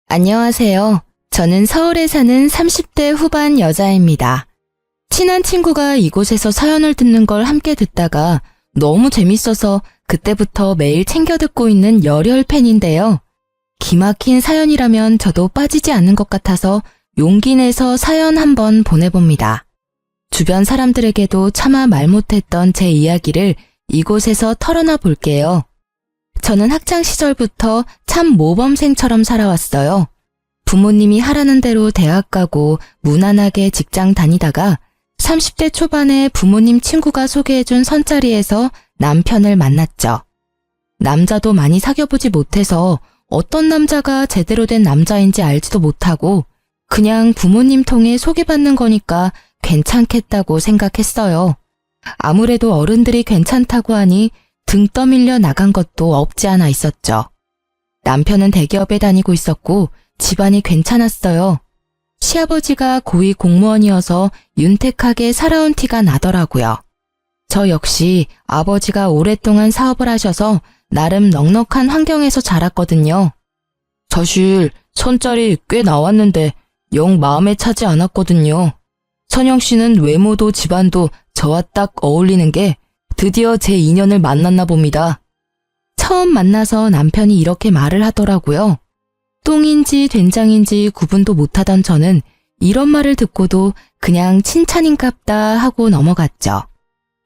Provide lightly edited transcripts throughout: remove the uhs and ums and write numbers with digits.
안녕하세요. 저는 서울에 사는 30대 후반 여자입니다. 친한 친구가 이곳에서 사연을 듣는 걸 함께 듣다가 너무 재밌어서 그때부터 매일 챙겨 듣고 있는 열혈 팬인데요. 기막힌 사연이라면 저도 빠지지 않는 것 같아서 용기 내서 사연 한번 보내봅니다. 주변 사람들에게도 차마 말 못했던 제 이야기를 이곳에서 털어놔 볼게요. 저는 학창 시절부터 참 모범생처럼 살아왔어요. 부모님이 하라는 대로 대학 가고 무난하게 직장 다니다가 30대 초반에 부모님 친구가 소개해준 선자리에서 남편을 만났죠. 남자도 많이 사귀어보지 못해서 어떤 남자가 제대로 된 남자인지 알지도 못하고 그냥 부모님 통해 소개받는 거니까 괜찮겠다고 생각했어요. 아무래도 어른들이 괜찮다고 하니 등 떠밀려 나간 것도 없지 않아 있었죠. 남편은 대기업에 다니고 있었고 집안이 괜찮았어요. 시아버지가 고위 공무원이어서 윤택하게 살아온 티가 나더라고요. 저 역시 아버지가 오랫동안 사업을 하셔서 나름 넉넉한 환경에서 자랐거든요. 사실 선짜리 꽤 나왔는데 영 마음에 차지 않았거든요. 선영 씨는 외모도 집안도 저와 딱 어울리는 게 드디어 제 인연을 만났나 봅니다. 처음 만나서 남편이 이렇게 말을 하더라고요. 똥인지 된장인지 구분도 못하던 저는 이런 말을 듣고도 그냥 칭찬인갑다 하고 넘어갔죠.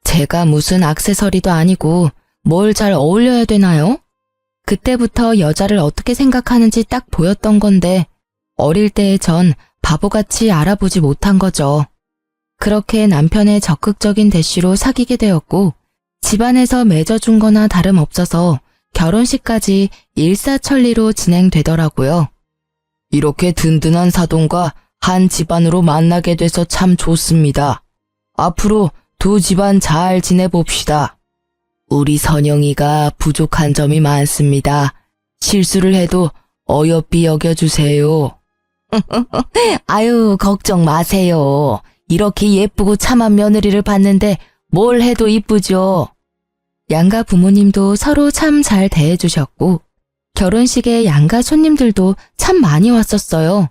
제가 무슨 액세서리도 아니고 뭘 잘 어울려야 되나요? 그때부터 여자를 어떻게 생각하는지 딱 보였던 건데 어릴 때의 전 바보같이 알아보지 못한 거죠. 그렇게 남편의 적극적인 대시로 사귀게 되었고 집안에서 맺어준 거나 다름없어서 결혼식까지 일사천리로 진행되더라고요. 이렇게 든든한 사돈과 한 집안으로 만나게 돼서 참 좋습니다. 앞으로 두 집안 잘 지내봅시다. 우리 선영이가 부족한 점이 많습니다. 실수를 해도 어여삐 여겨주세요. 아유, 걱정 마세요. 이렇게 예쁘고 참한 며느리를 봤는데 뭘 해도 이쁘죠. 양가 부모님도 서로 참 잘 대해주셨고 결혼식에 양가 손님들도 참 많이 왔었어요.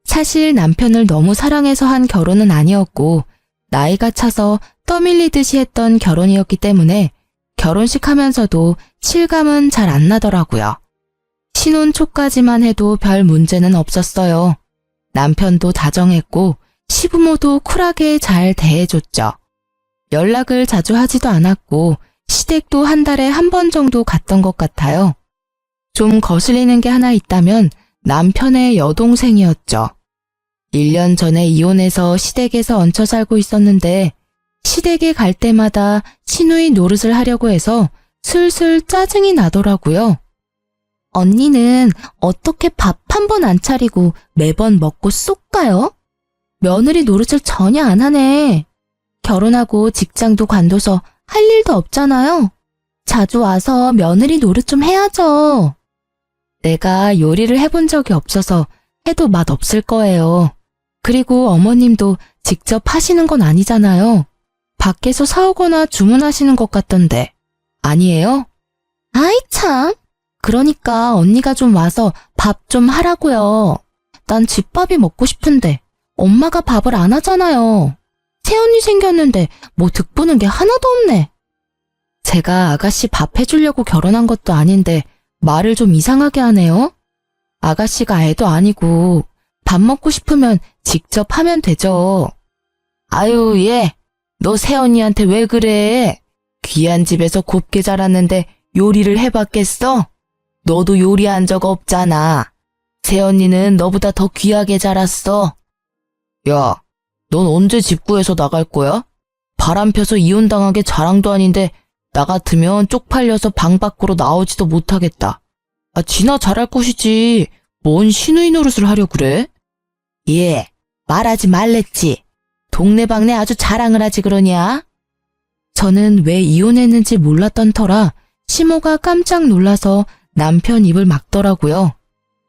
사실 남편을 너무 사랑해서 한 결혼은 아니었고 나이가 차서 떠밀리듯이 했던 결혼이었기 때문에 결혼식 하면서도 실감은 잘 안 나더라고요. 신혼 초까지만 해도 별 문제는 없었어요. 남편도 다정했고 시부모도 쿨하게 잘 대해줬죠. 연락을 자주 하지도 않았고 시댁도 한 달에 한 번 정도 갔던 것 같아요. 좀 거슬리는 게 하나 있다면 남편의 여동생이었죠. 1년 전에 이혼해서 시댁에서 얹혀 살고 있었는데 시댁에 갈 때마다 시누이 노릇을 하려고 해서 슬슬 짜증이 나더라고요. 언니는 어떻게 밥 한 번 안 차리고 매번 먹고 쏙 가요? 며느리 노릇을 전혀 안 하네. 결혼하고 직장도 관둬서 할 일도 없잖아요. 자주 와서 며느리 노릇 좀 해야죠. 내가 요리를 해본 적이 없어서 해도 맛 없을 거예요. 그리고 어머님도 직접 하시는 건 아니잖아요. 밖에서 사오거나 주문하시는 것 같던데. 아니에요? 아이 참. 그러니까 언니가 좀 와서 밥 좀 하라고요. 난 집밥이 먹고 싶은데 엄마가 밥을 안 하잖아요. 새언니 생겼는데 뭐 득보는 게 하나도 없네. 제가 아가씨 밥 해주려고 결혼한 것도 아닌데 말을 좀 이상하게 하네요. 아가씨가 애도 아니고 밥 먹고 싶으면 직접 하면 되죠. 아유 얘, 너 새언니한테 왜 그래? 귀한 집에서 곱게 자랐는데 요리를 해봤겠어? 너도 요리한 적 없잖아. 새언니는 너보다 더 귀하게 자랐어. 야, 넌 언제 집 구해서 나갈 거야? 바람 펴서 이혼당하게 자랑도 아닌데 나 같으면 쪽팔려서 방 밖으로 나오지도 못하겠다. 아, 지나 잘할 것이지. 뭔 시누이 노릇을 하려 그래? 예, 말하지 말랬지. 동네방네 아주 자랑을 하지 그러냐? 저는 왜 이혼했는지 몰랐던 터라 시모가 깜짝 놀라서 남편 입을 막더라고요.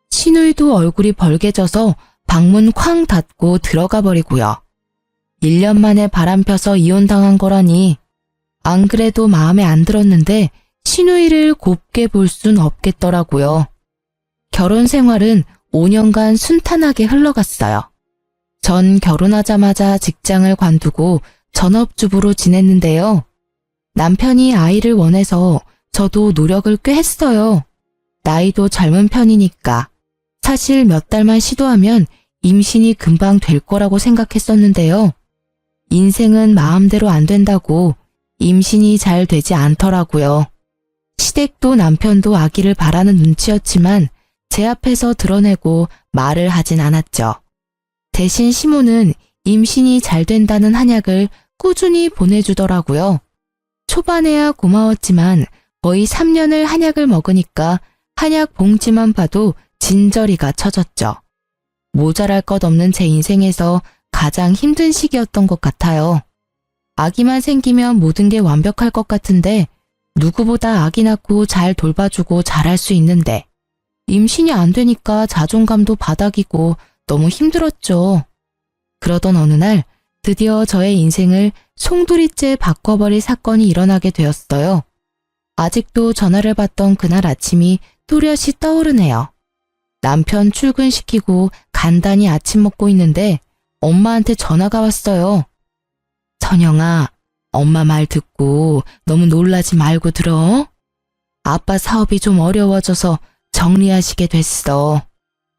시누이도 얼굴이 벌개져서 방문 쾅 닫고 들어가 버리고요. 1년 만에 바람 펴서 이혼당한 거라니. 안 그래도 마음에 안 들었는데 시누이를 곱게 볼 순 없겠더라고요. 결혼 생활은 5년간 순탄하게 흘러갔어요. 전 결혼하자마자 직장을 관두고 전업주부로 지냈는데요. 남편이 아이를 원해서 저도 노력을 꽤 했어요. 나이도 젊은 편이니까. 사실 몇 달만 시도하면 임신이 금방 될 거라고 생각했었는데요. 인생은 마음대로 안 된다고 임신이 잘 되지 않더라고요. 시댁도 남편도 아기를 바라는 눈치였지만 제 앞에서 드러내고 말을 하진 않았죠. 대신 시모는 임신이 잘 된다는 한약을 꾸준히 보내주더라고요. 초반에야 고마웠지만 거의 3년을 한약을 먹으니까 한약 봉지만 봐도 진저리가 쳐졌죠. 모자랄 것 없는 제 인생에서 가장 힘든 시기였던 것 같아요. 아기만 생기면 모든 게 완벽할 것 같은데 누구보다 아기 낳고 잘 돌봐주고 잘할 수 있는데 임신이 안 되니까 자존감도 바닥이고 너무 힘들었죠. 그러던 어느 날 드디어 저의 인생을 송두리째 바꿔버릴 사건이 일어나게 되었어요. 아직도 전화를 받던 그날 아침이 또렷이 떠오르네요. 남편 출근시키고 간단히 아침 먹고 있는데 엄마한테 전화가 왔어요. 선영아, 엄마 말 듣고 너무 놀라지 말고 들어. 아빠 사업이 좀 어려워져서 정리하시게 됐어.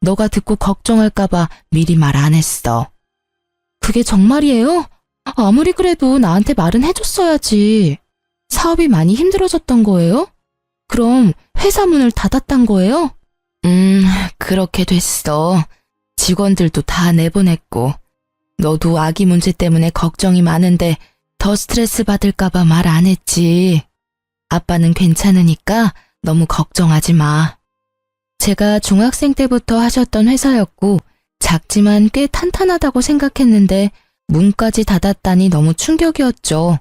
너가 듣고 걱정할까봐 미리 말 안 했어. 그게 정말이에요? 아무리 그래도 나한테 말은 해줬어야지. 사업이 많이 힘들어졌던 거예요? 그럼 회사 문을 닫았단 거예요? 그렇게 됐어. 직원들도 다 내보냈고. 너도 아기 문제 때문에 걱정이 많은데 더 스트레스 받을까봐 말 안 했지. 아빠는 괜찮으니까 너무 걱정하지 마. 제가 중학생 때부터 하셨던 회사였고 작지만 꽤 탄탄하다고 생각했는데 문까지 닫았다니 너무 충격이었죠.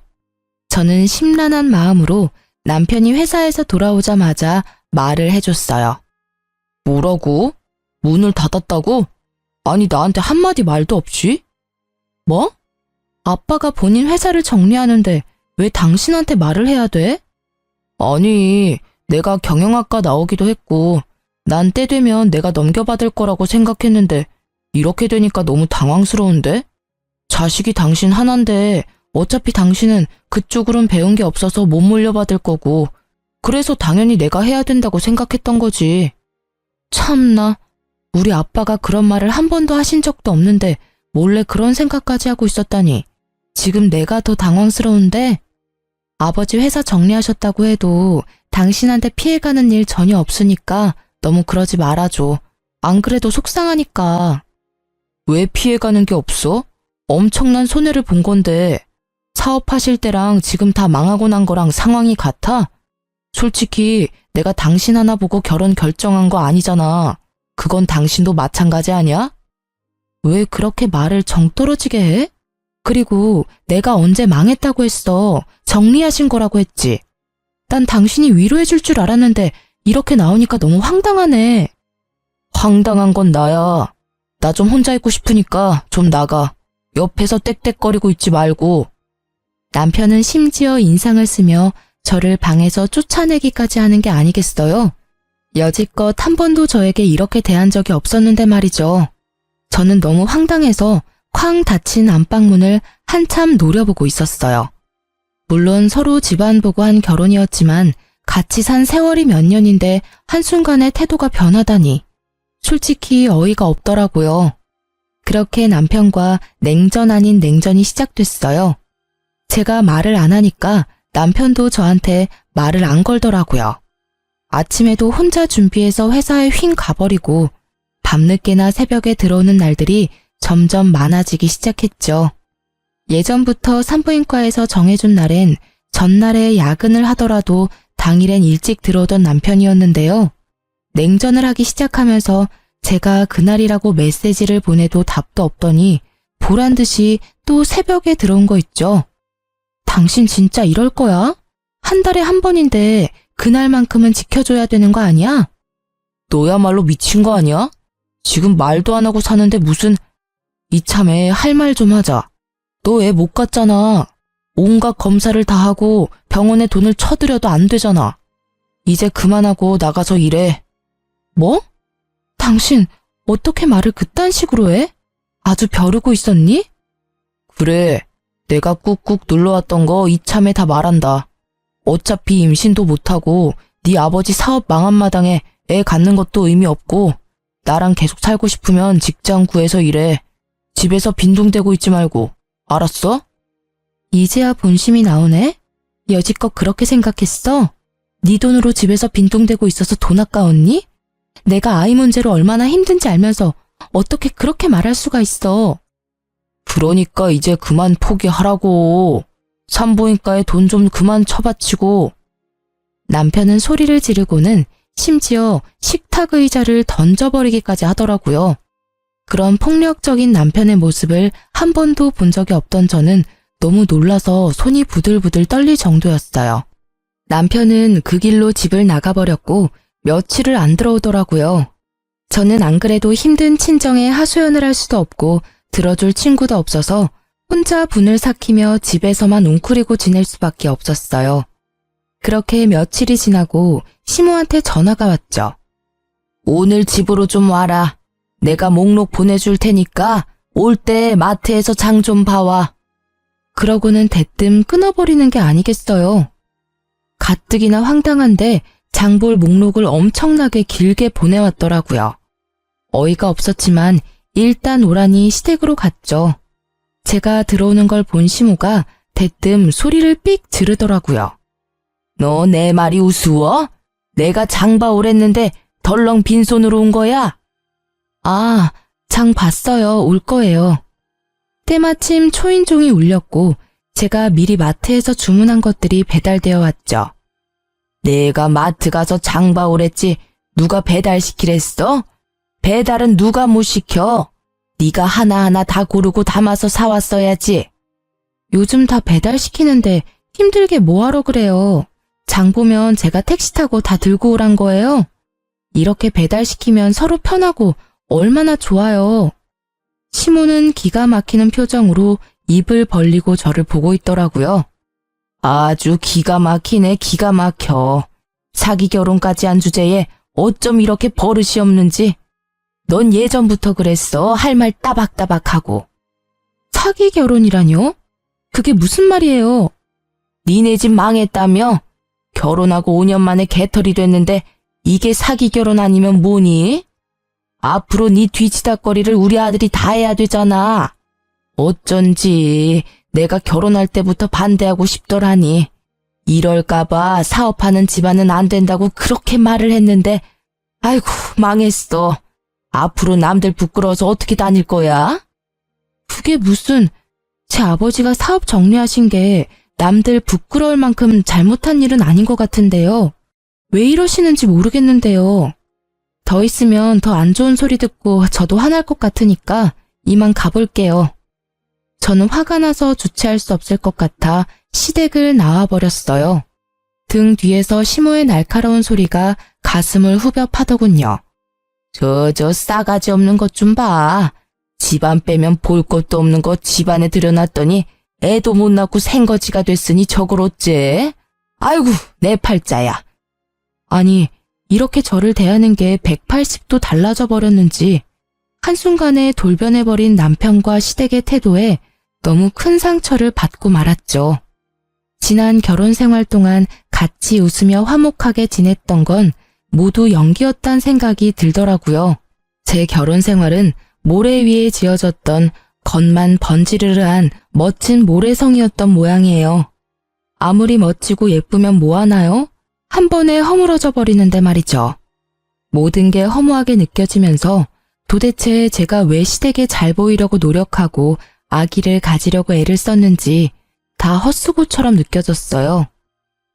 저는 심란한 마음으로 남편이 회사에서 돌아오자마자 말을 해줬어요. 뭐라고? 문을 닫았다고? 아니 나한테 한마디 말도 없이? 뭐? 아빠가 본인 회사를 정리하는데 왜 당신한테 말을 해야 돼? 아니, 내가 경영학과 나오기도 했고 난 때 되면 내가 넘겨받을 거라고 생각했는데 이렇게 되니까 너무 당황스러운데? 자식이 당신 하나인데 어차피 당신은 그쪽으론 배운 게 없어서 못 물려받을 거고 그래서 당연히 내가 해야 된다고 생각했던 거지. 참나, 우리 아빠가 그런 말을 한 번도 하신 적도 없는데 몰래 그런 생각까지 하고 있었다니 지금 내가 더 당황스러운데 아버지 회사 정리하셨다고 해도 당신한테 피해가는 일 전혀 없으니까 너무 그러지 말아줘. 안 그래도 속상하니까. 왜 피해가는 게 없어? 엄청난 손해를 본 건데 사업하실 때랑 지금 다 망하고 난 거랑 상황이 같아? 솔직히 내가 당신 하나 보고 결혼 결정한 거 아니잖아. 그건 당신도 마찬가지 아니야? 왜 그렇게 말을 정 떨어지게 해? 그리고 내가 언제 망했다고 했어. 정리하신 거라고 했지. 난 당신이 위로해 줄 줄 알았는데 이렇게 나오니까 너무 황당하네. 황당한 건 나야. 나 좀 혼자 있고 싶으니까 좀 나가. 옆에서 떽떽거리고 있지 말고. 남편은 심지어 인상을 쓰며 저를 방에서 쫓아내기까지 하는 게 아니겠어요? 여지껏 한 번도 저에게 이렇게 대한 적이 없었는데 말이죠. 저는 너무 황당해서 쾅 닫힌 안방문을 한참 노려보고 있었어요. 물론 서로 집안 보고 한 결혼이었지만 같이 산 세월이 몇 년인데 한순간에 태도가 변하다니. 솔직히 어이가 없더라고요. 그렇게 남편과 냉전 아닌 냉전이 시작됐어요. 제가 말을 안 하니까 남편도 저한테 말을 안 걸더라고요. 아침에도 혼자 준비해서 회사에 휭 가버리고 밤늦게나 새벽에 들어오는 날들이 점점 많아지기 시작했죠. 예전부터 산부인과에서 정해준 날엔 전날에 야근을 하더라도 당일엔 일찍 들어오던 남편이었는데요. 냉전을 하기 시작하면서 제가 그날이라고 메시지를 보내도 답도 없더니 보란듯이 또 새벽에 들어온 거 있죠. 당신 진짜 이럴 거야? 한 달에 한 번인데 그날만큼은 지켜줘야 되는 거 아니야? 너야말로 미친 거 아니야? 지금 말도 안 하고 사는데 무슨... 이참에 할 말 좀 하자. 너 애 못 갔잖아. 온갖 검사를 다 하고 병원에 돈을 쳐들여도 안 되잖아. 이제 그만하고 나가서 일해. 뭐? 당신 어떻게 말을 그딴 식으로 해? 아주 벼르고 있었니? 그래, 내가 꾹꾹 눌러왔던 거 이참에 다 말한다. 어차피 임신도 못하고 네 아버지 사업 망한 마당에 애 갖는 것도 의미 없고 나랑 계속 살고 싶으면 직장 구해서 일해. 집에서 빈둥대고 있지 말고. 알았어? 이제야 본심이 나오네? 여지껏 그렇게 생각했어? 네 돈으로 집에서 빈둥대고 있어서 돈 아까웠니? 내가 아이 문제로 얼마나 힘든지 알면서 어떻게 그렇게 말할 수가 있어? 그러니까 이제 그만 포기하라고. 산부인과에 돈 좀 그만 처바치고. 남편은 소리를 지르고는 심지어 식탁 의자를 던져버리기까지 하더라고요. 그런 폭력적인 남편의 모습을 한 번도 본 적이 없던 저는 너무 놀라서 손이 부들부들 떨릴 정도였어요. 남편은 그 길로 집을 나가버렸고 며칠을 안 들어오더라고요. 저는 안 그래도 힘든 친정에 하소연을 할 수도 없고 들어줄 친구도 없어서 혼자 분을 삭히며 집에서만 웅크리고 지낼 수밖에 없었어요. 그렇게 며칠이 지나고 시모한테 전화가 왔죠. 오늘 집으로 좀 와라. 내가 목록 보내줄 테니까 올 때 마트에서 장 좀 봐와. 그러고는 대뜸 끊어버리는 게 아니겠어요. 가뜩이나 황당한데 장볼 목록을 엄청나게 길게 보내왔더라고요. 어이가 없었지만 일단 오라니 시댁으로 갔죠. 제가 들어오는 걸 본 시모가 대뜸 소리를 삑 지르더라고요. 너 내 말이 우스워? 내가 장 봐 오랬는데 덜렁 빈손으로 온 거야? 아, 장 봤어요. 올 거예요. 때마침 초인종이 울렸고 제가 미리 마트에서 주문한 것들이 배달되어 왔죠. 내가 마트 가서 장 봐 오랬지 누가 배달시키랬어? 배달은 누가 못 시켜? 네가 하나하나 다 고르고 담아서 사왔어야지. 요즘 다 배달시키는데 힘들게 뭐하러 그래요. 장 보면 제가 택시 타고 다 들고 오란 거예요. 이렇게 배달시키면 서로 편하고 얼마나 좋아요. 시모는 기가 막히는 표정으로 입을 벌리고 저를 보고 있더라고요. 아주 기가 막히네, 기가 막혀. 사기 결혼까지 한 주제에 어쩜 이렇게 버릇이 없는지. 넌 예전부터 그랬어. 할 말 따박따박하고. 사기 결혼이라뇨? 그게 무슨 말이에요? 니네 집 망했다며? 결혼하고 5년 만에 개털이 됐는데 이게 사기 결혼 아니면 뭐니? 앞으로 네 뒤치다거리를 우리 아들이 다 해야 되잖아. 어쩐지 내가 결혼할 때부터 반대하고 싶더라니. 이럴까봐 사업하는 집안은 안 된다고 그렇게 말을 했는데 아이고 망했어. 앞으로 남들 부끄러워서 어떻게 다닐 거야? 그게 무슨, 제 아버지가 사업 정리하신 게 남들 부끄러울 만큼 잘못한 일은 아닌 것 같은데요. 왜 이러시는지 모르겠는데요. 더 있으면 더 안 좋은 소리 듣고 저도 화날 것 같으니까 이만 가볼게요. 저는 화가 나서 주체할 수 없을 것 같아 시댁을 나와버렸어요. 등 뒤에서 시모의 날카로운 소리가 가슴을 후벼 파더군요. 저 싸가지 없는 것 좀 봐. 집안 빼면 볼 것도 없는 거 집안에 들여놨더니 애도 못 낳고 생거지가 됐으니 저걸 어째? 아이고 내 팔자야. 아니 이렇게 저를 대하는 게 180도 달라져 버렸는지 한순간에 돌변해버린 남편과 시댁의 태도에 너무 큰 상처를 받고 말았죠. 지난 결혼 생활 동안 같이 웃으며 화목하게 지냈던 건 모두 연기였단 생각이 들더라고요. 제 결혼 생활은 모래 위에 지어졌던 겉만 번지르르한 멋진 모래성이었던 모양이에요. 아무리 멋지고 예쁘면 뭐하나요? 한 번에 허물어져 버리는데 말이죠. 모든 게 허무하게 느껴지면서 도대체 제가 왜 시댁에 잘 보이려고 노력하고 아기를 가지려고 애를 썼는지 다 헛수고처럼 느껴졌어요.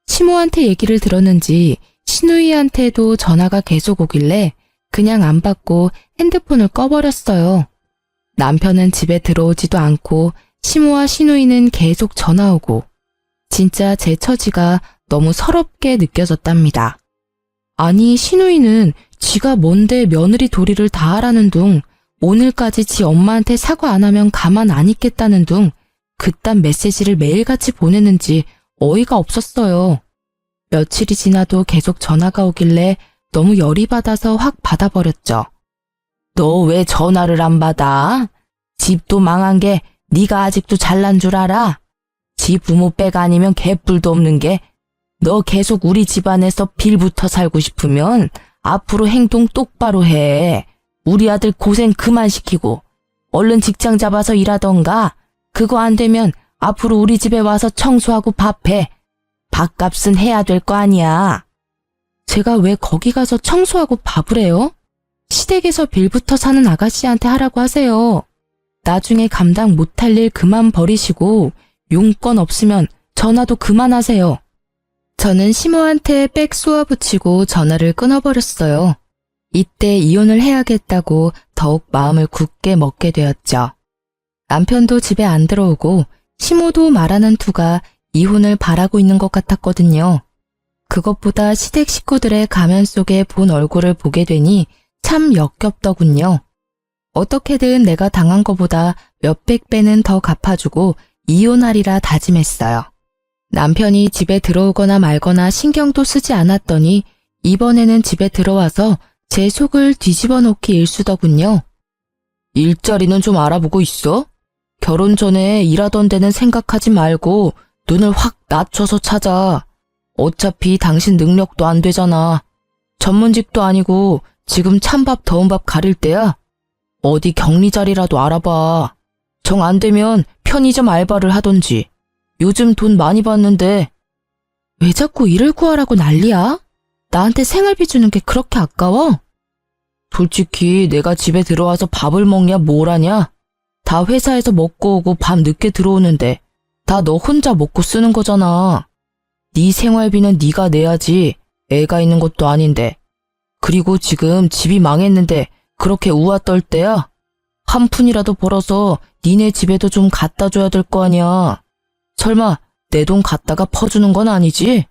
시모한테 얘기를 들었는지 시누이한테도 전화가 계속 오길래 그냥 안 받고 핸드폰을 꺼버렸어요. 남편은 집에 들어오지도 않고 시모와 시누이는 계속 전화 오고 진짜 제 처지가 너무 서럽게 느껴졌답니다. 아니 시누이는 지가 뭔데 며느리 도리를 다 하라는 둥 오늘까지 지 엄마한테 사과 안 하면 가만 안 있겠다는 둥 그딴 메시지를 매일같이 보내는지 어이가 없었어요. 며칠이 지나도 계속 전화가 오길래 너무 열이 받아서 확 받아버렸죠. 너 왜 전화를 안 받아? 집도 망한 게 네가 아직도 잘난 줄 알아? 지 부모 백 아니면 개뿔도 없는 게 너 계속 우리 집안에서 빌붙어 살고 싶으면 앞으로 행동 똑바로 해. 우리 아들 고생 그만 시키고 얼른 직장 잡아서 일하던가. 그거 안 되면 앞으로 우리 집에 와서 청소하고 밥해. 밥값은 해야 될 거 아니야. 제가 왜 거기 가서 청소하고 밥을 해요? 시댁에서 빌붙어 사는 아가씨한테 하라고 하세요. 나중에 감당 못할 일 그만 버리시고 용건 없으면 전화도 그만하세요. 저는 시모한테 빽 쏘아붙이고 전화를 끊어버렸어요. 이때 이혼을 해야겠다고 더욱 마음을 굳게 먹게 되었죠. 남편도 집에 안 들어오고 시모도 말하는 투가 이혼을 바라고 있는 것 같았거든요. 그것보다 시댁 식구들의 가면 속에 본 얼굴을 보게 되니 참 역겹더군요. 어떻게든 내가 당한 것보다 몇백 배는 더 갚아주고 이혼하리라 다짐했어요. 남편이 집에 들어오거나 말거나 신경도 쓰지 않았더니 이번에는 집에 들어와서 제 속을 뒤집어 놓기 일쑤더군요. 일자리는 좀 알아보고 있어? 결혼 전에 일하던 데는 생각하지 말고 눈을 확 낮춰서 찾아. 어차피 당신 능력도 안 되잖아. 전문직도 아니고 지금 찬밥 더운 밥 가릴 때야. 어디 격리 자리라도 알아봐. 정 안 되면 편의점 알바를 하던지. 요즘 돈 많이 받는데. 왜 자꾸 일을 구하라고 난리야? 나한테 생활비 주는 게 그렇게 아까워? 솔직히 내가 집에 들어와서 밥을 먹냐 뭘 하냐? 다 회사에서 먹고 오고 밤 늦게 들어오는데 다 너 혼자 먹고 쓰는 거잖아. 네 생활비는 네가 내야지. 애가 있는 것도 아닌데. 그리고 지금 집이 망했는데 그렇게 우아 떨 때야? 한 푼이라도 벌어서 니네 집에도 좀 갖다 줘야 될 거 아니야. 설마 내 돈 갖다가 퍼주는 건 아니지?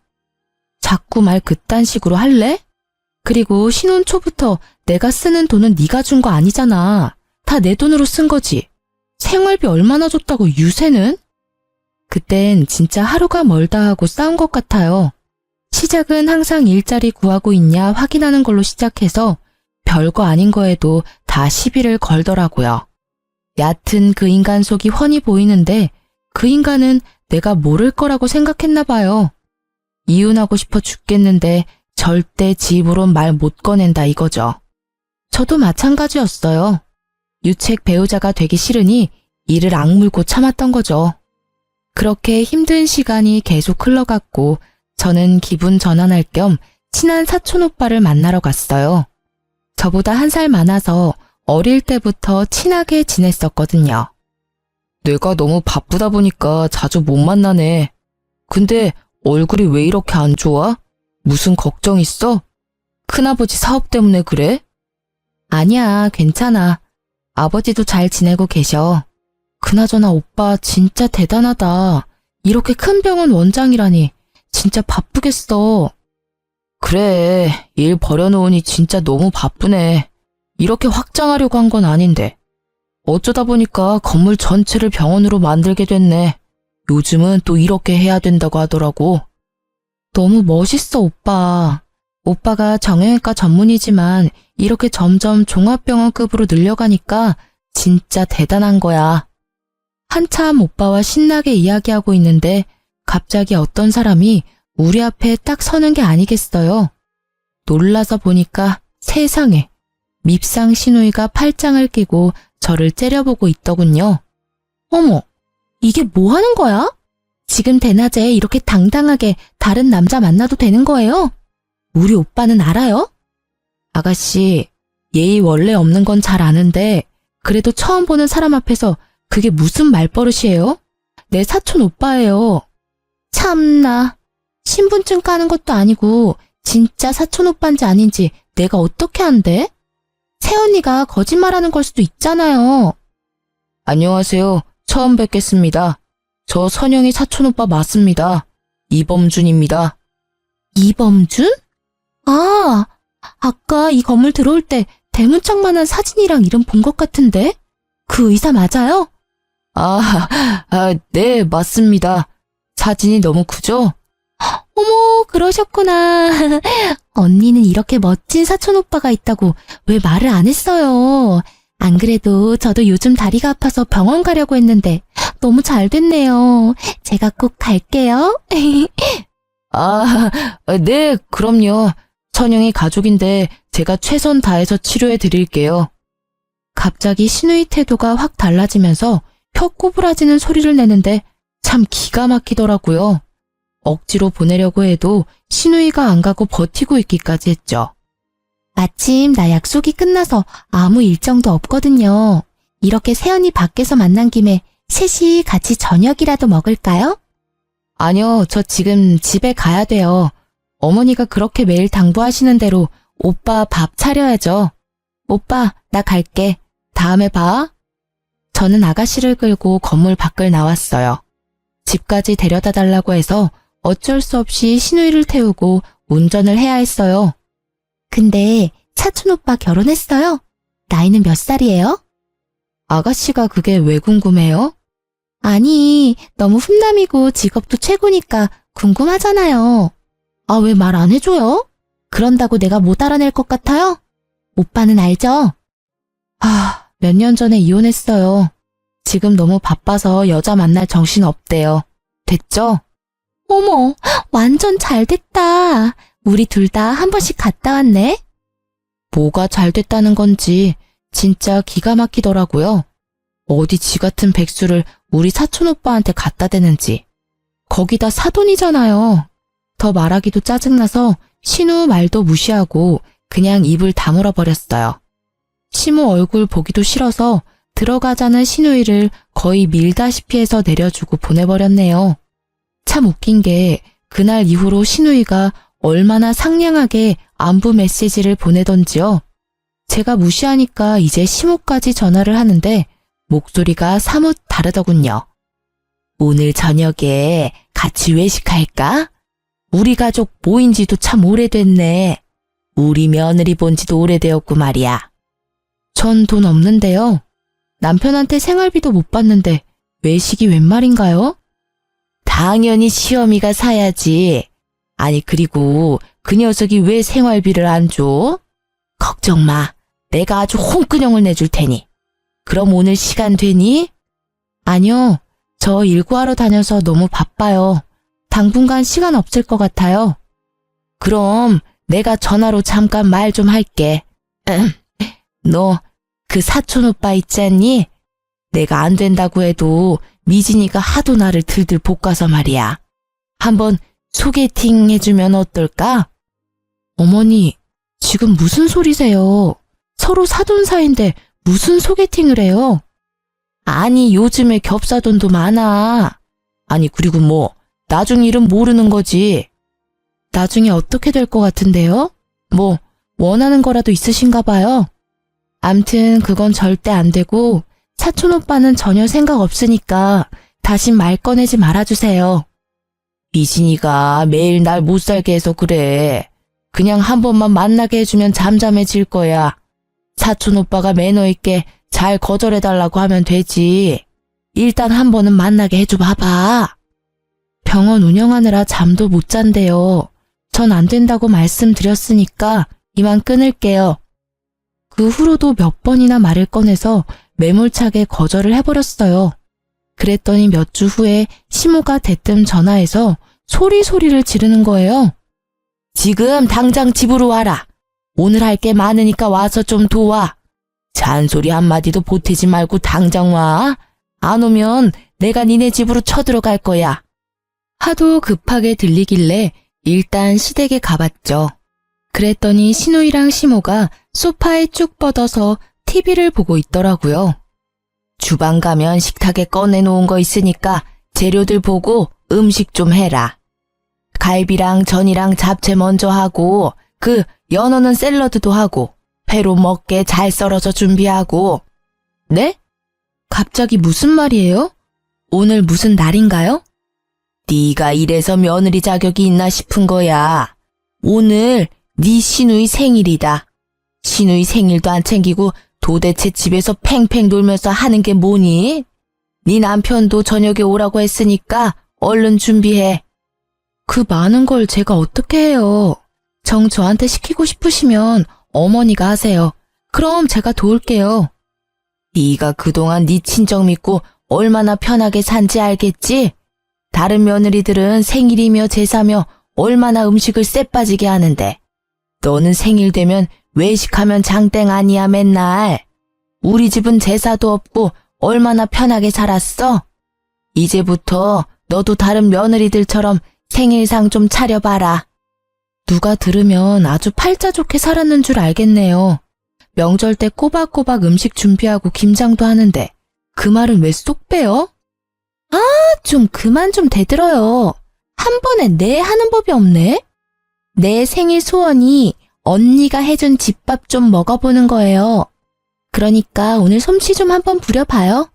자꾸 말 그딴 식으로 할래? 그리고 신혼 초부터 내가 쓰는 돈은 네가 준 거 아니잖아. 다 내 돈으로 쓴 거지. 생활비 얼마나 줬다고 유세는? 그땐 진짜 하루가 멀다 하고 싸운 것 같아요. 시작은 항상 일자리 구하고 있냐 확인하는 걸로 시작해서 별거 아닌 거에도 다 시비를 걸더라고요. 얕은 그 인간 속이 훤히 보이는데 그 인간은 내가 모를 거라고 생각했나 봐요. 이혼하고 싶어 죽겠는데 절대 지 입으론 말 못 꺼낸다 이거죠. 저도 마찬가지였어요. 유책 배우자가 되기 싫으니 이를 악물고 참았던 거죠. 그렇게 힘든 시간이 계속 흘러갔고 저는 기분 전환할 겸 친한 사촌 오빠를 만나러 갔어요. 저보다 한 살 많아서 어릴 때부터 친하게 지냈었거든요. 내가 너무 바쁘다 보니까 자주 못 만나네. 근데 얼굴이 왜 이렇게 안 좋아? 무슨 걱정 있어? 큰아버지 사업 때문에 그래? 아니야, 괜찮아. 아버지도 잘 지내고 계셔. 그나저나 오빠 진짜 대단하다. 이렇게 큰 병원 원장이라니 진짜 바쁘겠어. 그래, 일 버려놓으니 진짜 너무 바쁘네. 이렇게 확장하려고 한 건 아닌데. 어쩌다 보니까 건물 전체를 병원으로 만들게 됐네. 요즘은 또 이렇게 해야 된다고 하더라고. 너무 멋있어, 오빠. 오빠가 정형외과 전문이지만 이렇게 점점 종합병원급으로 늘려가니까 진짜 대단한 거야. 한참 오빠와 신나게 이야기하고 있는데 갑자기 어떤 사람이 우리 앞에 딱 서는 게 아니겠어요. 놀라서 보니까 세상에 밉상 시누이가 팔짱을 끼고 저를 째려보고 있더군요. 어머, 이게 뭐 하는 거야? 지금 대낮에 이렇게 당당하게 다른 남자 만나도 되는 거예요? 우리 오빠는 알아요? 아가씨, 예의 원래 없는 건 잘 아는데 그래도 처음 보는 사람 앞에서 그게 무슨 말버릇이에요? 내 사촌 오빠예요. 참나, 신분증 까는 것도 아니고 진짜 사촌 오빠인지 아닌지 내가 어떻게 안대? 새언니가 거짓말하는 걸 수도 있잖아요. 안녕하세요. 처음 뵙겠습니다. 저 선영이 사촌 오빠 맞습니다. 이범준입니다. 이범준? 아, 아까 이 건물 들어올 때 대문짝만한 사진이랑 이름 본 것 같은데? 그 의사 맞아요? 네, 맞습니다. 사진이 너무 크죠? 어머, 그러셨구나. 언니는 이렇게 멋진 사촌 오빠가 있다고 왜 말을 안 했어요? 안 그래도 저도 요즘 다리가 아파서 병원 가려고 했는데 너무 잘 됐네요. 제가 꼭 갈게요. 아, 네, 그럼요. 천영이 가족인데 제가 최선 다해서 치료해 드릴게요. 갑자기 신우이 태도가 확 달라지면서 혀 꼬부라지는 소리를 내는데 참 기가 막히더라고요. 억지로 보내려고 해도 신우이가 안 가고 버티고 있기까지 했죠. 마침 나 약속이 끝나서 아무 일정도 없거든요. 이렇게 세연이 밖에서 만난 김에 셋이 같이 저녁이라도 먹을까요? 아니요, 저 지금 집에 가야 돼요. 어머니가 그렇게 매일 당부하시는 대로 오빠 밥 차려야죠. 오빠, 나 갈게. 다음에 봐. 저는 아가씨를 끌고 건물 밖을 나왔어요. 집까지 데려다 달라고 해서 어쩔 수 없이 신우이를 태우고 운전을 해야 했어요. 근데 사촌 오빠 결혼했어요? 나이는 몇 살이에요? 아가씨가 그게 왜 궁금해요? 아니, 너무 훈남이고 직업도 최고니까 궁금하잖아요. 아, 왜 말 안 해줘요? 그런다고 내가 못 알아낼 것 같아요? 오빠는 알죠? 몇 년 전에 이혼했어요. 지금 너무 바빠서 여자 만날 정신 없대요. 됐죠? 어머, 완전 잘 됐다. 우리 둘 다 한 번씩 갔다 왔네. 뭐가 잘 됐다는 건지 진짜 기가 막히더라고요. 어디 지 같은 백수를 우리 사촌 오빠한테 갖다 대는지. 거기다 사돈이잖아요. 더 말하기도 짜증나서 신우 말도 무시하고 그냥 입을 다물어 버렸어요. 시모 얼굴 보기도 싫어서 들어가자는 신우이를 거의 밀다시피 해서 내려주고 보내버렸네요. 참 웃긴 게 그날 이후로 신우이가 얼마나 상냥하게 안부 메시지를 보내던지요. 제가 무시하니까 이제 시모까지 전화를 하는데 목소리가 사뭇 다르더군요. 오늘 저녁에 같이 외식할까? 우리 가족 모인 지도 참 오래됐네. 우리 며느리 본 지도 오래되었고 말이야. 전 돈 없는데요. 남편한테 생활비도 못 받는데 외식이 웬 말인가요? 당연히 시어미가 사야지. 아니 그리고 그 녀석이 왜 생활비를 안 줘? 걱정 마. 내가 아주 홍근형을 내줄 테니. 그럼 오늘 시간 되니? 아니요. 저 일구하러 다녀서 너무 바빠요. 당분간 시간 없을 것 같아요. 그럼 내가 전화로 잠깐 말 좀 할게. 너 그 사촌 오빠 있지 않니? 내가 안 된다고 해도 미진이가 하도 나를 들들 볶아서 말이야. 한번 소개팅 해주면 어떨까? 어머니, 지금 무슨 소리세요? 서로 사돈 사이인데 무슨 소개팅을 해요? 아니, 요즘에 겹사돈도 많아. 아니, 그리고 뭐, 나중 일은 모르는 거지. 나중에 어떻게 될 것 같은데요? 뭐, 원하는 거라도 있으신가 봐요. 암튼 그건 절대 안 되고 사촌 오빠는 전혀 생각 없으니까 다신 말 꺼내지 말아주세요. 미진이가 매일 날 못 살게 해서 그래. 그냥 한 번만 만나게 해주면 잠잠해질 거야. 사촌 오빠가 매너 있게 잘 거절해달라고 하면 되지. 일단 한 번은 만나게 해줘 봐봐. 병원 운영하느라 잠도 못 잔대요. 전 안 된다고 말씀드렸으니까 이만 끊을게요. 그 후로도 몇 번이나 말을 꺼내서 매몰차게 거절을 해버렸어요. 그랬더니 몇 주 후에 시모가 대뜸 전화해서 소리를 지르는 거예요. 지금 당장 집으로 와라. 오늘 할 게 많으니까 와서 좀 도와. 잔소리 한마디도 보태지 말고 당장 와. 안 오면 내가 니네 집으로 쳐들어갈 거야. 하도 급하게 들리길래 일단 시댁에 가봤죠. 그랬더니 신우이랑 시모가 소파에 쭉 뻗어서 TV를 보고 있더라고요. 주방 가면 식탁에 꺼내놓은 거 있으니까 재료들 보고 음식 좀 해라. 갈비랑 전이랑 잡채 먼저 하고 그 연어는 샐러드도 하고 회로 먹게 잘 썰어서 준비하고. 네? 갑자기 무슨 말이에요? 오늘 무슨 날인가요? 네가 이래서 며느리 자격이 있나 싶은 거야. 오늘 네 시누이 생일이다. 시누이 생일도 안 챙기고 도대체 집에서 팽팽 놀면서 하는 게 뭐니? 네 남편도 저녁에 오라고 했으니까 얼른 준비해. 그 많은 걸 제가 어떻게 해요? 정 저한테 시키고 싶으시면 어머니가 하세요. 그럼 제가 도울게요. 네가 그동안 네 친정 믿고 얼마나 편하게 산지 알겠지? 다른 며느리들은 생일이며 제사며 얼마나 음식을 쎄 빠지게 하는데 너는 생일 되면 외식하면 장땡 아니야 맨날. 우리 집은 제사도 없고 얼마나 편하게 살았어? 이제부터 너도 다른 며느리들처럼 생일상 좀 차려봐라. 누가 들으면 아주 팔자 좋게 살았는 줄 알겠네요. 명절 때 꼬박꼬박 음식 준비하고 김장도 하는데 그 말은 왜 쏙 빼요? 아, 좀 그만 좀 대들어요. 한 번에 네 하는 법이 없네. 내 생일 소원이 언니가 해준 집밥 좀 먹어보는 거예요. 그러니까 오늘 솜씨 좀 한번 부려봐요.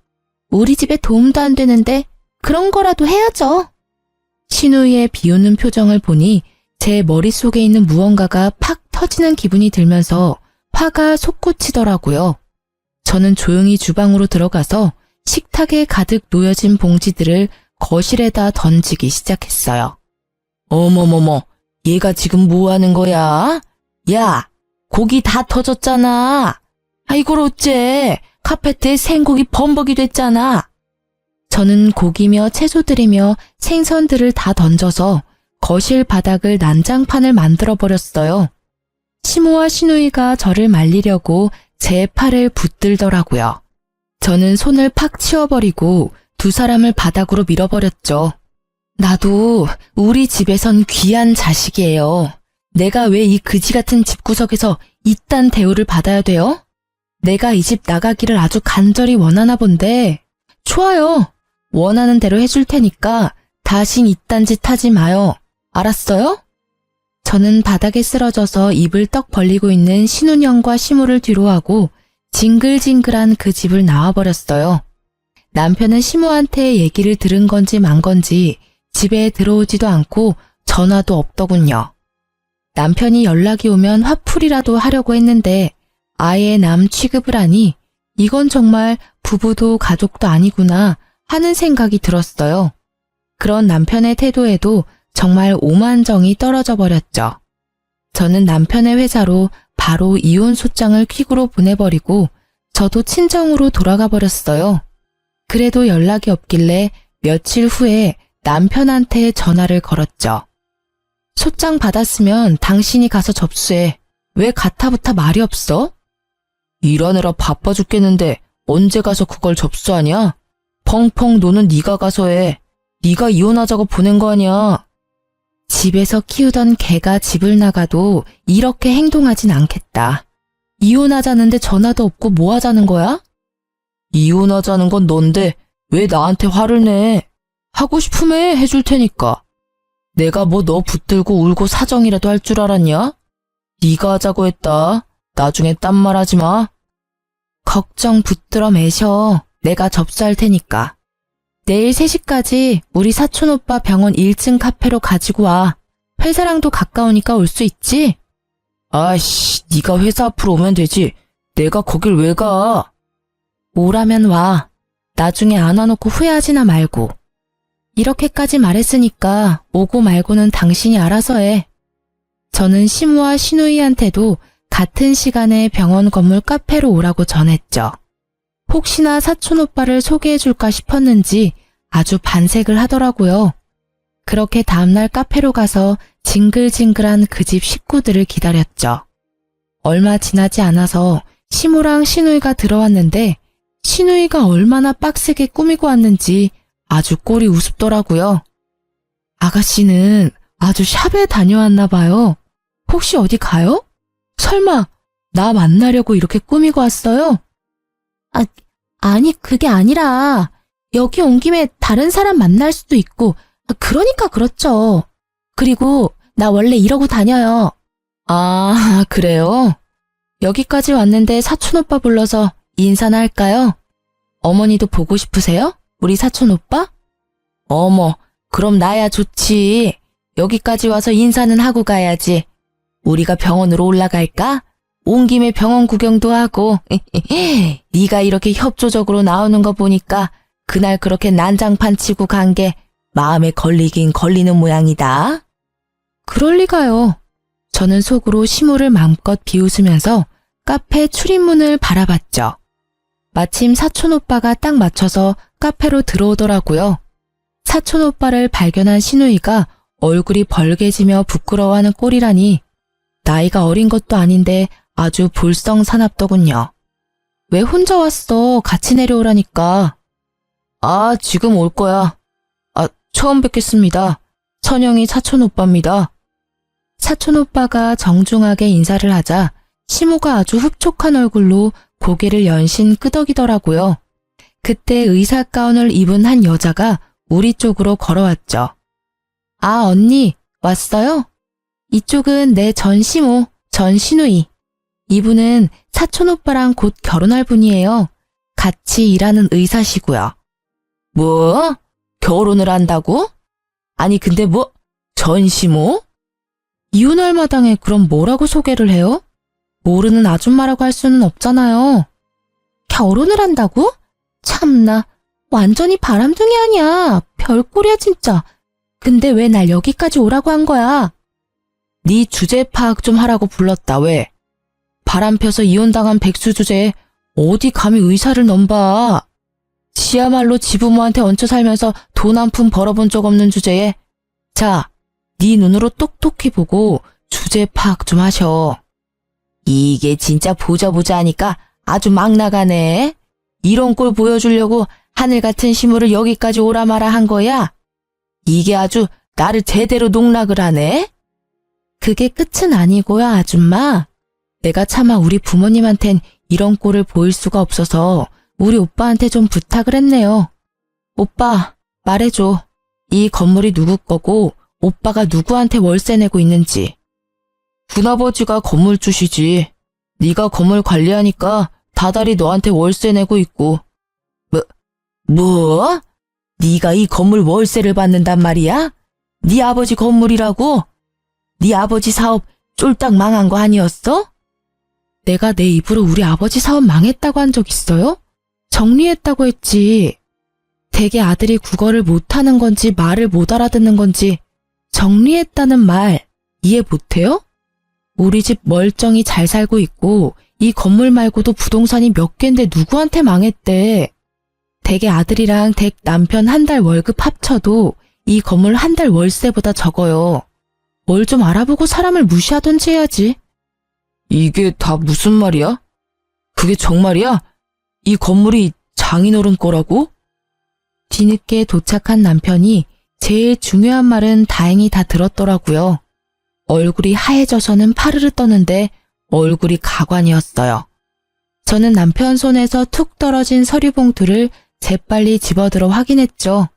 우리 집에 도움도 안 되는데 그런 거라도 해야죠. 신우이의 비웃는 표정을 보니 제 머릿속에 있는 무언가가 팍 터지는 기분이 들면서 화가 솟구치더라고요. 저는 조용히 주방으로 들어가서 식탁에 가득 놓여진 봉지들을 거실에다 던지기 시작했어요. 어머머머, 얘가 지금 뭐 하는 거야? 야, 고기 다 터졌잖아. 이걸 어째? 카페트에 생고기 범벅이 됐잖아. 저는 고기며 채소들이며 생선들을 다 던져서 거실 바닥을 난장판을 만들어버렸어요. 시모와 시누이가 저를 말리려고 제 팔을 붙들더라고요. 저는 손을 팍 치워버리고 두 사람을 바닥으로 밀어버렸죠. 나도 우리 집에선 귀한 자식이에요. 내가 왜 이 그지 같은 집구석에서 이딴 대우를 받아야 돼요? 내가 이 집 나가기를 아주 간절히 원하나 본데. 좋아요. 원하는 대로 해줄 테니까 다신 이딴 짓 하지 마요. 알았어요? 저는 바닥에 쓰러져서 입을 떡 벌리고 있는 신운영과 시모를 뒤로 하고 징글징글한 그 집을 나와버렸어요. 남편은 시모한테 얘기를 들은 건지 만 건지 집에 들어오지도 않고 전화도 없더군요. 남편이 연락이 오면 화풀이라도 하려고 했는데 아예 남 취급을 하니 이건 정말 부부도 가족도 아니구나 하는 생각이 들었어요. 그런 남편의 태도에도 정말 오만정이 떨어져 버렸죠. 저는 남편의 회사로 바로 이혼 소장을 퀵으로 보내버리고 저도 친정으로 돌아가 버렸어요. 그래도 연락이 없길래 며칠 후에 남편한테 전화를 걸었죠. 소장 받았으면 당신이 가서 접수해. 왜 가타부타 말이 없어? 일하느라 바빠 죽겠는데 언제 가서 그걸 접수하냐? 펑펑 노는 네가 가서 해. 네가 이혼하자고 보낸 거 아니야. 집에서 키우던 개가 집을 나가도 이렇게 행동하진 않겠다. 이혼하자는데 전화도 없고 뭐 하자는 거야? 이혼하자는 건 넌데 왜 나한테 화를 내? 하고 싶으면 해줄 테니까. 내가 뭐 너 붙들고 울고 사정이라도 할 줄 알았냐? 네가 하자고 했다. 나중에 딴 말 하지 마. 걱정 붙들어 매셔. 내가 접수할 테니까. 내일 3시까지 우리 사촌오빠 병원 1층 카페로 가지고 와. 회사랑도 가까우니까 올 수 있지? 아이씨, 네가 회사 앞으로 오면 되지. 내가 거길 왜 가? 오라면 와. 나중에 안 와놓고 후회하지나 말고. 이렇게까지 말했으니까 오고 말고는 당신이 알아서 해. 저는 시모와 시누이한테도 같은 시간에 병원 건물 카페로 오라고 전했죠. 혹시나 사촌오빠를 소개해줄까 싶었는지 아주 반색을 하더라고요. 그렇게 다음날 카페로 가서 징글징글한 그 집 식구들을 기다렸죠. 얼마 지나지 않아서 시모랑 시누이가 들어왔는데 시누이가 얼마나 빡세게 꾸미고 왔는지 아주 꼴이 우습더라고요. 아가씨는 아주 샵에 다녀왔나 봐요. 혹시 어디 가요? 설마 나 만나려고 이렇게 꾸미고 왔어요? 아니 그게 아니라 여기 온 김에 다른 사람 만날 수도 있고 그러니까 그렇죠. 그리고 나 원래 이러고 다녀요. 아, 그래요? 여기까지 왔는데 사촌오빠 불러서 인사나 할까요? 어머니도 보고 싶으세요? 우리 사촌오빠? 어머, 그럼 나야 좋지. 여기까지 와서 인사는 하고 가야지. 우리가 병원으로 올라갈까? 온 김에 병원 구경도 하고. 네가 이렇게 협조적으로 나오는 거 보니까 그날 그렇게 난장판 치고 간 게 마음에 걸리긴 걸리는 모양이다. 그럴 리가요. 저는 속으로 시무를 마음껏 비웃으면서 카페 출입문을 바라봤죠. 마침 사촌 오빠가 딱 맞춰서 카페로 들어오더라고요. 사촌 오빠를 발견한 신우이가 얼굴이 벌개지며 부끄러워하는 꼴이라니 나이가 어린 것도 아닌데 아주 볼썽사납더군요. 왜 혼자 왔어? 같이 내려오라니까. 아, 지금 올 거야. 아, 처음 뵙겠습니다. 천영이 사촌 오빠입니다. 사촌 오빠가 정중하게 인사를 하자 시모가 아주 흡족한 얼굴로 고개를 연신 끄덕이더라고요. 그때 의사 가운을 입은 한 여자가 우리 쪽으로 걸어왔죠. 아, 언니, 왔어요? 이쪽은 내 전시모, 전신우이. 이분은 사촌 오빠랑 곧 결혼할 분이에요. 같이 일하는 의사시고요. 뭐? 결혼을 한다고? 아니 근데 뭐 전시모? 이혼할 마당에 그럼 뭐라고 소개를 해요? 모르는 아줌마라고 할 수는 없잖아요. 결혼을 한다고? 참나, 완전히 바람둥이 아니야. 별꼴이야 진짜. 근데 왜 날 여기까지 오라고 한 거야? 네 주제 파악 좀 하라고 불렀다. 왜? 바람 펴서 이혼당한 백수 주제에 어디 감히 의사를 넘봐. 지야말로 지부모한테 얹혀 살면서 돈 한 푼 벌어본 적 없는 주제에 자, 네 눈으로 똑똑히 보고 주제 파악 좀 하셔. 이게 진짜 보자 하니까 아주 막 나가네. 이런 꼴 보여주려고 하늘 같은 시무를 여기까지 오라 마라 한 거야? 이게 아주 나를 제대로 농락을 하네? 그게 끝은 아니고요, 아줌마. 내가 차마 우리 부모님한텐 이런 꼴을 보일 수가 없어서 우리 오빠한테 좀 부탁을 했네요. 오빠, 말해줘. 이 건물이 누구 거고 오빠가 누구한테 월세 내고 있는지. 군아버지가 건물주시지. 네가 건물 관리하니까 다달이 너한테 월세 내고 있고. 뭐? 네가 이 건물 월세를 받는단 말이야? 네 아버지 건물이라고? 네 아버지 사업 쫄딱 망한 거 아니었어? 내가 내 입으로 우리 아버지 사업 망했다고 한 적 있어요? 정리했다고 했지. 대개 아들이 국어를 못하는 건지 말을 못 알아듣는 건지 정리했다는 말 이해 못해요? 우리 집 멀쩡히 잘 살고 있고 이 건물 말고도 부동산이 몇 갠데 누구한테 망했대. 대개 아들이랑 댁 남편 한 달 월급 합쳐도 이 건물 한 달 월세보다 적어요. 뭘 좀 알아보고 사람을 무시하던지 해야지. 이게 다 무슨 말이야? 그게 정말이야? 이 건물이 장인어른 거라고? 뒤늦게 도착한 남편이 제일 중요한 말은 다행히 다 들었더라고요. 얼굴이 하얘져서는 파르르 떠는데 얼굴이 가관이었어요. 저는 남편 손에서 툭 떨어진 서류 봉투를 재빨리 집어들어 확인했죠.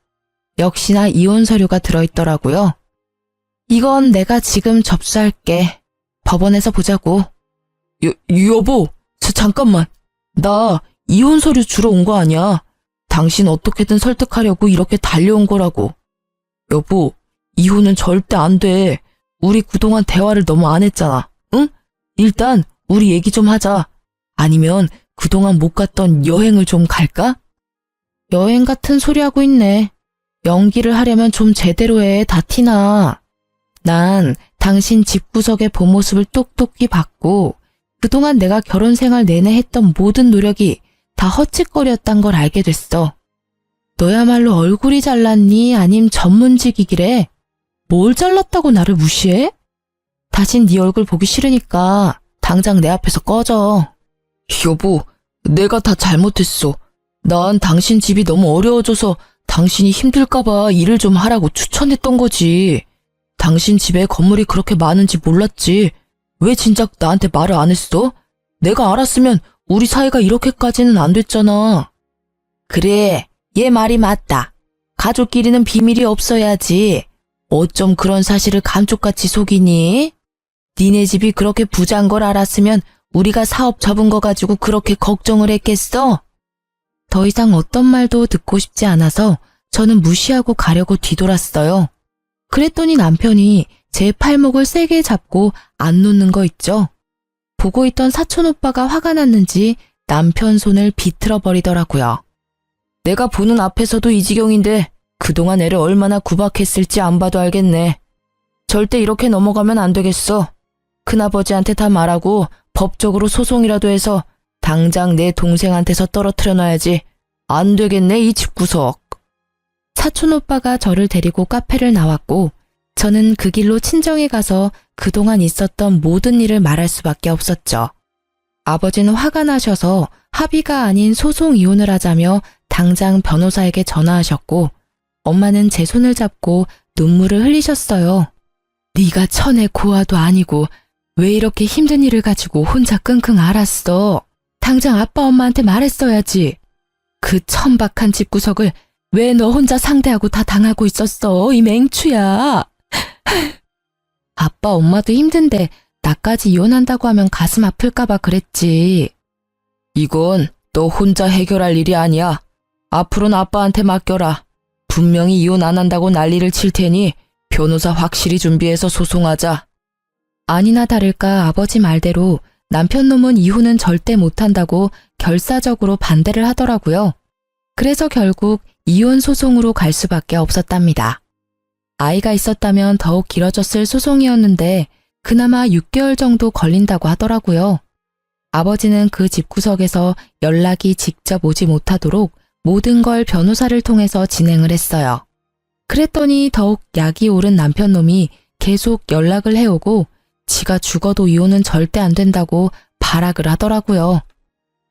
역시나 이혼 서류가 들어있더라고요. 이건 내가 지금 접수할게. 법원에서 보자고. 여보, 잠깐만. 나 이혼 서류 주러 온 거 아니야. 당신 어떻게든 설득하려고 이렇게 달려온 거라고. 여보, 이혼은 절대 안 돼. 우리 그동안 대화를 너무 안 했잖아. 응? 일단 우리 얘기 좀 하자. 아니면 그동안 못 갔던 여행을 좀 갈까? 여행 같은 소리 하고 있네. 연기를 하려면 좀 제대로 해. 다 티나. 난 당신 집구석의 본 모습을 똑똑히 봤고 그동안 내가 결혼 생활 내내 했던 모든 노력이 다 헛짓거리였단 걸 알게 됐어. 너야말로 얼굴이 잘났니? 아님 전문직이기래? 뭘 잘났다고 나를 무시해? 다신 네 얼굴 보기 싫으니까 당장 내 앞에서 꺼져. 여보, 내가 다 잘못했어. 난 당신 집이 너무 어려워져서 당신이 힘들까봐 일을 좀 하라고 추천했던 거지. 당신 집에 건물이 그렇게 많은지 몰랐지. 왜 진작 나한테 말을 안 했어? 내가 알았으면 우리 사이가 이렇게까지는 안 됐잖아. 그래, 얘 말이 맞다. 가족끼리는 비밀이 없어야지. 어쩜 그런 사실을 감쪽같이 속이니? 니네 집이 그렇게 부자인 걸 알았으면 우리가 사업 접은 거 가지고 그렇게 걱정을 했겠어? 더 이상 어떤 말도 듣고 싶지 않아서 저는 무시하고 가려고 뒤돌았어요. 그랬더니 남편이 제 팔목을 세게 잡고 안 놓는 거 있죠. 보고 있던 사촌 오빠가 화가 났는지 남편 손을 비틀어 버리더라고요. 내가 보는 앞에서도 이 지경인데 그동안 애를 얼마나 구박했을지 안 봐도 알겠네. 절대 이렇게 넘어가면 안 되겠어. 큰아버지한테 다 말하고 법적으로 소송이라도 해서 당장 내 동생한테서 떨어뜨려 놔야지. 안 되겠네, 이 집구석. 사촌오빠가 저를 데리고 카페를 나왔고 저는 그 길로 친정에 가서 그동안 있었던 모든 일을 말할 수밖에 없었죠. 아버지는 화가 나셔서 합의가 아닌 소송 이혼을 하자며 당장 변호사에게 전화하셨고 엄마는 제 손을 잡고 눈물을 흘리셨어요. 네가 천의 고아도 아니고 왜 이렇게 힘든 일을 가지고 혼자 끙끙 앓았어. 당장 아빠 엄마한테 말했어야지. 그 천박한 집구석을 왜 너 혼자 상대하고 다 당하고 있었어, 이 맹추야. 아빠 엄마도 힘든데 나까지 이혼한다고 하면 가슴 아플까봐 그랬지. 이건 너 혼자 해결할 일이 아니야. 앞으로는 아빠한테 맡겨라. 분명히 이혼 안 한다고 난리를 칠 테니 변호사 확실히 준비해서 소송하자. 아니나 다를까 아버지 말대로 남편 놈은 이혼은 절대 못한다고 결사적으로 반대를 하더라고요. 그래서 결국 이혼 소송으로 갈 수밖에 없었답니다. 아이가 있었다면 더욱 길어졌을 소송이었는데 그나마 6개월 정도 걸린다고 하더라고요. 아버지는 그 집구석에서 연락이 직접 오지 못하도록 모든 걸 변호사를 통해서 진행을 했어요. 그랬더니 더욱 약이 오른 남편 놈이 계속 연락을 해오고 지가 죽어도 이혼은 절대 안 된다고 발악을 하더라고요.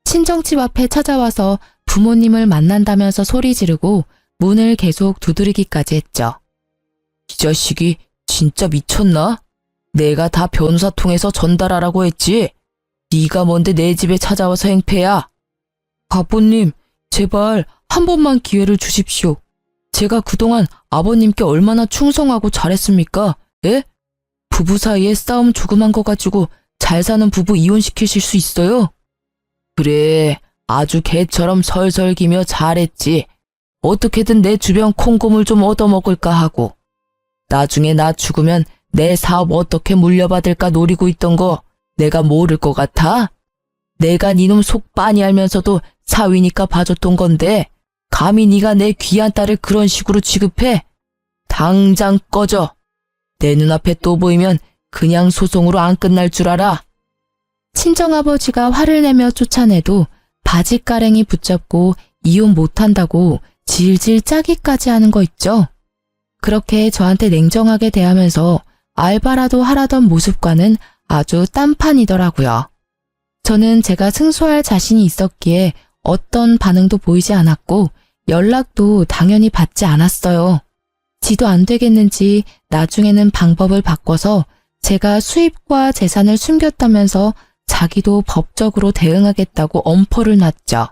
친정집 앞에 찾아와서 부모님을 만난다면서 소리 지르고 문을 계속 두드리기까지 했죠. 이 자식이 진짜 미쳤나? 내가 다 변호사 통해서 전달하라고 했지. 네가 뭔데 내 집에 찾아와서 행패야. 아버님, 제발 한 번만 기회를 주십시오. 제가 그동안 아버님께 얼마나 충성하고 잘했습니까? 예? 부부 사이에 싸움 조그만 거 가지고 잘 사는 부부 이혼시키실 수 있어요? 그래, 아주 개처럼 설설기며 잘했지. 어떻게든 내 주변 콩고물 좀 얻어먹을까 하고. 나중에 나 죽으면 내 사업 어떻게 물려받을까 노리고 있던 거 내가 모를 것 같아? 내가 니놈 속 빤히 알면서도 사위니까 봐줬던 건데 감히 네가 내 귀한 딸을 그런 식으로 취급해? 당장 꺼져. 내 눈앞에 또 보이면 그냥 소송으로 안 끝날 줄 알아. 친정아버지가 화를 내며 쫓아내도 바짓가랭이 붙잡고 이혼 못한다고 질질 짜기까지 하는 거 있죠. 그렇게 저한테 냉정하게 대하면서 알바라도 하라던 모습과는 아주 딴판이더라고요. 저는 제가 승소할 자신이 있었기에 어떤 반응도 보이지 않았고 연락도 당연히 받지 않았어요. 지도 안 되겠는지 나중에는 방법을 바꿔서 제가 수입과 재산을 숨겼다면서 자기도 법적으로 대응하겠다고 엄포를 놨죠.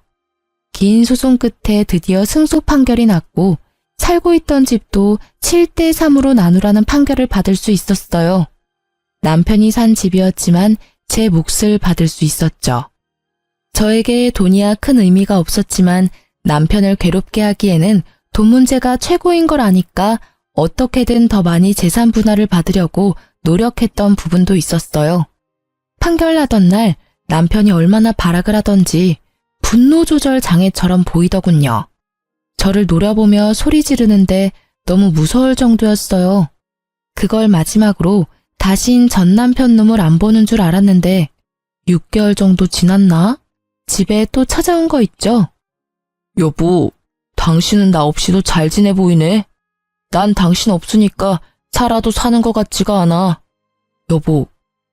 긴 소송 끝에 드디어 승소 판결이 났고 살고 있던 집도 7대 3으로 나누라는 판결을 받을 수 있었어요. 남편이 산 집이었지만 제 몫을 받을 수 있었죠. 저에게 돈이야 큰 의미가 없었지만 남편을 괴롭게 하기에는 돈 문제가 최고인 걸 아니까 어떻게든 더 많이 재산 분할을 받으려고 노력했던 부분도 있었어요. 판결 나던 날 남편이 얼마나 발악을 하던지 분노 조절 장애처럼 보이더군요. 저를 노려보며 소리 지르는데 너무 무서울 정도였어요. 그걸 마지막으로 다신 전 남편 놈을 안 보는 줄 알았는데 6개월 정도 지났나? 집에 또 찾아온 거 있죠? 여보, 당신은 나 없이도 잘 지내 보이네. 난 당신 없으니까 살아도 사는 것 같지가 않아. 여보,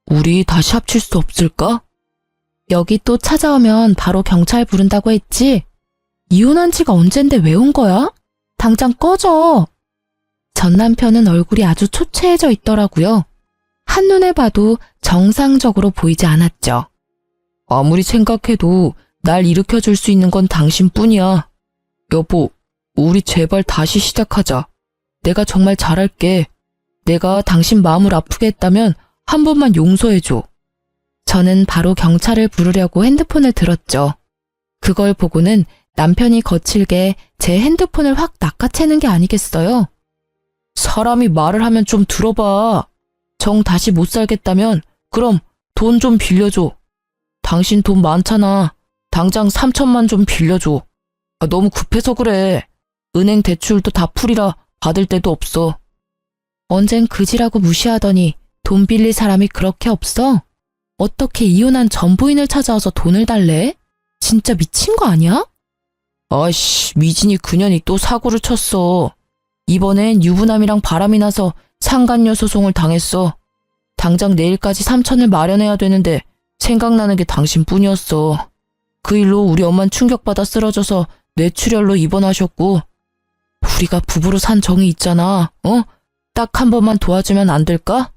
우리 다시 합칠 수 없을까? 여기 또 찾아오면 바로 경찰 부른다고 했지? 이혼한 지가 언젠데 왜 온 거야? 당장 꺼져. 전 남편은 얼굴이 아주 초췌해져 있더라고요. 한눈에 봐도 정상적으로 보이지 않았죠. 아무리 생각해도 날 일으켜줄 수 있는 건 당신뿐이야. 여보, 우리 제발 다시 시작하자. 내가 정말 잘할게. 내가 당신 마음을 아프게 했다면 한 번만 용서해줘. 저는 바로 경찰을 부르려고 핸드폰을 들었죠. 그걸 보고는 남편이 거칠게 제 핸드폰을 확 낚아채는 게 아니겠어요? 사람이 말을 하면 좀 들어봐. 정 다시 못 살겠다면 그럼 돈 좀 빌려줘. 당신 돈 많잖아. 당장 3천만 좀 빌려줘. 너무 급해서 그래. 은행 대출도 다 풀이라 받을 데도 없어. 언젠 그지라고 무시하더니 돈 빌릴 사람이 그렇게 없어? 어떻게 이혼한 전 부인을 찾아와서 돈을 달래? 진짜 미친 거 아니야? 아이씨, 미진이 그년이 또 사고를 쳤어. 이번엔 유부남이랑 바람이 나서 상간녀 소송을 당했어. 당장 내일까지 3천을 마련해야 되는데 생각나는 게 당신뿐이었어. 그 일로 우리 엄만 충격받아 쓰러져서 뇌출혈로 입원하셨고, 우리가 부부로 산 정이 있잖아. 딱 한 번만 도와주면 안 될까?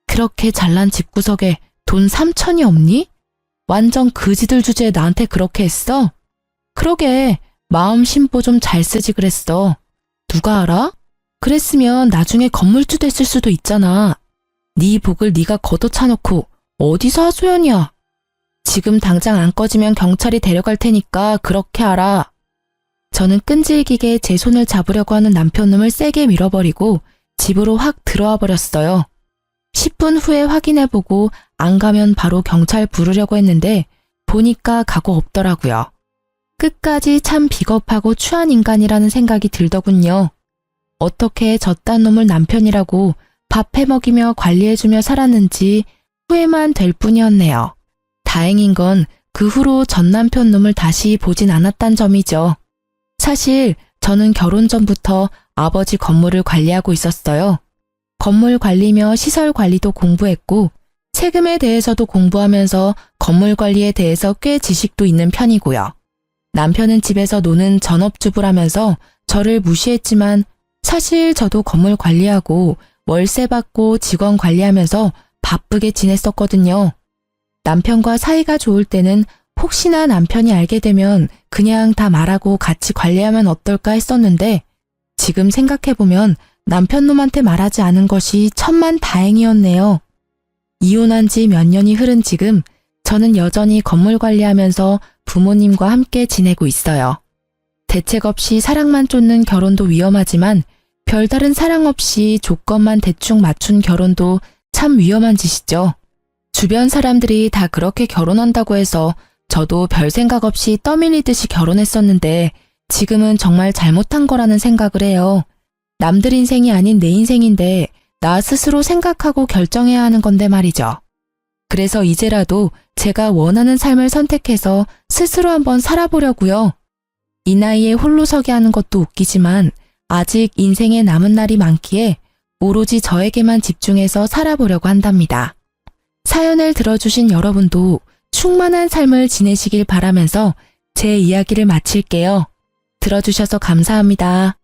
그렇게 잘난 집구석에 돈 3천이 없니? 완전 그지들 주제에 나한테 그렇게 했어? 그러게, 마음 심보 좀 잘 쓰지 그랬어. 누가 알아? 그랬으면 나중에 건물주 됐을 수도 있잖아. 네 복을 네가 걷어차놓고 어디서 하소연이야. 지금 당장 안 꺼지면 경찰이 데려갈 테니까 그렇게 알아. 저는 끈질기게 제 손을 잡으려고 하는 남편놈을 세게 밀어버리고 집으로 확 들어와 버렸어요. 10분 후에 확인해보고 안 가면 바로 경찰 부르려고 했는데 보니까 각오 없더라고요. 끝까지 참 비겁하고 추한 인간이라는 생각이 들더군요. 어떻게 저딴 놈을 남편이라고 밥 해먹이며 관리해주며 살았는지 후회만 될 뿐이었네요. 다행인 건 그 후로 전 남편 놈을 다시 보진 않았단 점이죠. 사실 저는 결혼 전부터 아버지 건물을 관리하고 있었어요. 건물 관리며 시설 관리도 공부했고 세금에 대해서도 공부하면서 건물 관리에 대해서 꽤 지식도 있는 편이고요. 남편은 집에서 노는 전업주부라면서 저를 무시했지만 사실 저도 건물 관리하고 월세 받고 직원 관리하면서 바쁘게 지냈었거든요. 남편과 사이가 좋을 때는 혹시나 남편이 알게 되면 그냥 다 말하고 같이 관리하면 어떨까 했었는데 지금 생각해보면 남편 놈한테 말하지 않은 것이 천만 다행이었네요. 이혼한 지 몇 년이 흐른 지금 저는 여전히 건물 관리하면서 부모님과 함께 지내고 있어요. 대책 없이 사랑만 쫓는 결혼도 위험하지만 별다른 사랑 없이 조건만 대충 맞춘 결혼도 참 위험한 짓이죠. 주변 사람들이 다 그렇게 결혼한다고 해서 저도 별 생각 없이 떠밀리듯이 결혼했었는데 지금은 정말 잘못한 거라는 생각을 해요. 남들 인생이 아닌 내 인생인데 나 스스로 생각하고 결정해야 하는 건데 말이죠. 그래서 이제라도 제가 원하는 삶을 선택해서 스스로 한번 살아보려고요. 이 나이에 홀로 서게 하는 것도 웃기지만 아직 인생에 남은 날이 많기에 오로지 저에게만 집중해서 살아보려고 한답니다. 사연을 들어주신 여러분도 충만한 삶을 지내시길 바라면서 제 이야기를 마칠게요. 들어주셔서 감사합니다.